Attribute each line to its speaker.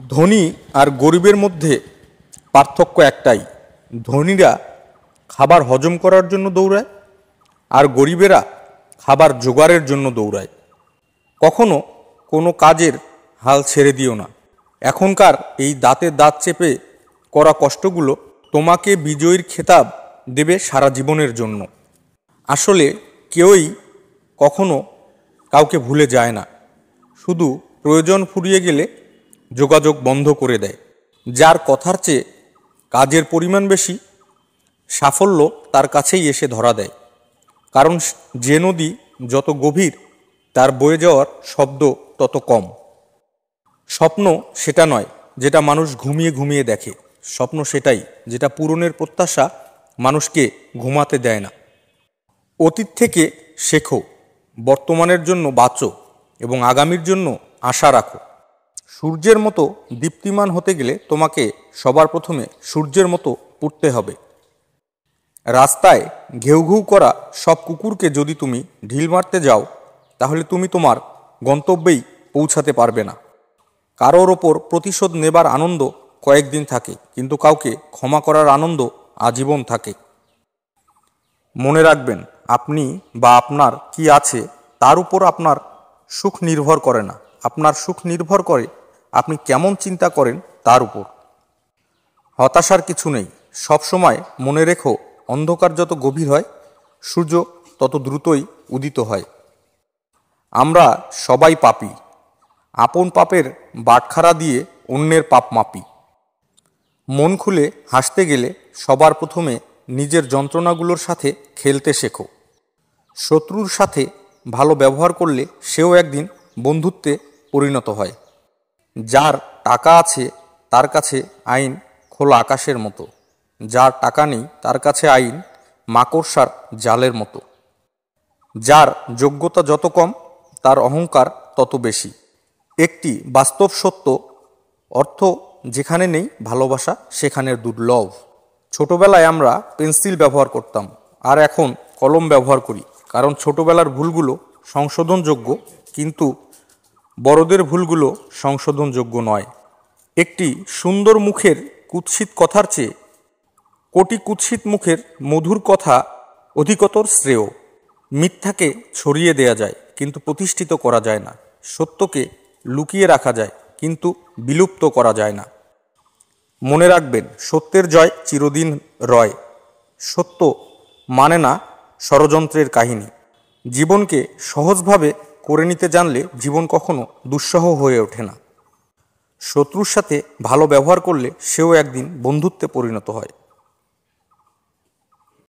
Speaker 1: ধনী আর গরিবের মধ্যে পার্থক্য একটাই, ধনীরা খাবার হজম করার জন্য দৌড়ায় আর গরিবেরা খাবার জোগাড়ের জন্য দৌড়ায়। কখনো কোনো কাজের হাল ছেড়ে দিও না। এখনকার এই দাঁতে দাঁত চেপে করা কষ্টগুলো তোমাকে বিজয়ীর খেতাব দেবে সারা জীবনের জন্য। আসলে কেউই কখনো কাউকে ভুলে যায় না, শুধু প্রয়োজন ফুরিয়ে গেলে যোগাযোগ বন্ধ করে দেয়। যার কথার চেয়ে কাজের পরিমাণ বেশি, সাফল্য তার কাছেই এসে ধরা দেয়। কারণ যে নদী যত গভীর, তার বয়ে যাওয়ার শব্দ তত কম। স্বপ্ন সেটা নয় যেটা মানুষ ঘুমিয়ে ঘুমিয়ে দেখে, স্বপ্ন সেটাই যেটা পূরণের প্রত্যাশা মানুষকে ঘুমাতে দেয় না। অতীত থেকে শেখো, বর্তমানের জন্য বাঁচো এবং আগামীর জন্য আশা রাখো। সূর্যের মতো দীপ্তিমান হতে গেলে তোমাকে সবার প্রথমে সূর্যের মতো উঠতে হবে। রাস্তায় ঘেউ ঘেউ করা সব কুকুরকে যদি তুমি ঢিল মারতে যাও, তাহলে তুমি তোমার গন্তব্যেই পৌঁছাতে পারবে না। কারোর ওপর প্রতিশোধ নেবার আনন্দ কয়েকদিন থাকে, কিন্তু কাউকে ক্ষমা করার আনন্দ আজীবন থাকে। মনে রাখবেন, আপনি বা আপনার কি আছে তার উপর আপনার সুখ নির্ভর করে না, আপনার সুখ নির্ভর করে আপনি কেমন চিন্তা করেন তার উপর। হতাশার কিছু নেই, সব সময় মনে রেখো, অন্ধকার যত গভীর হয় সূর্য তত দ্রুতই উদিত হয়। আমরা সবাই পাপী, আপন পাপের বাটখারা দিয়ে অন্যের পাপ মাপি। মন খুলে হাসতে গেলে সবার প্রথমে নিজের যন্ত্রণাগুলোর সাথে খেলতে শেখো। শত্রুর সাথে ভালো ব্যবহার করলে সেও একদিন বন্ধুত্বে পরিণত হয়। যার টাকা আছে তার কাছে আইন খোলা আকাশের মতো, যার টাকা নেই তার কাছে আইন মাকড়সার জালের মতো। যার যোগ্যতা যত কম, তার অহংকার তত বেশি। একটি বাস্তব সত্য, অর্থ যেখানে নেই ভালোবাসা সেখানে দুর্লভ। ছোটবেলায় আমরা পেন্সিল ব্যবহার করতাম, আর এখন কলম ব্যবহার করি, কারণ ছোটবেলার ভুলগুলো সংশোধনযোগ্য, কিন্তু বড়দের ভুলগুলো সংশোধনযোগ্য নয়। একটি সুন্দর মুখের কুৎসিত কথার চেয়ে কোটি কুৎসিত মুখের মধুর কথা অধিকতর শ্রেয়। মিথ্যাকে ছড়িয়ে দেয়া যায়, কিন্তু প্রতিষ্ঠিত করা যায় না। সত্যকে লুকিয়ে রাখা যায়, কিন্তু বিলুপ্ত করা যায় না। মনে রাখবেন, সত্যের জয় চিরদিন রয়। সত্য মানে না ষড়যন্ত্রের কাহিনী। জীবনকে সহজভাবে করে নিতে জানলে জীবন কখনো দুঃসহ হয়ে ওঠে না। শত্রুর সাথে ভালো ব্যবহার করলে সেও একদিন বন্ধুত্বে পরিণত হয়।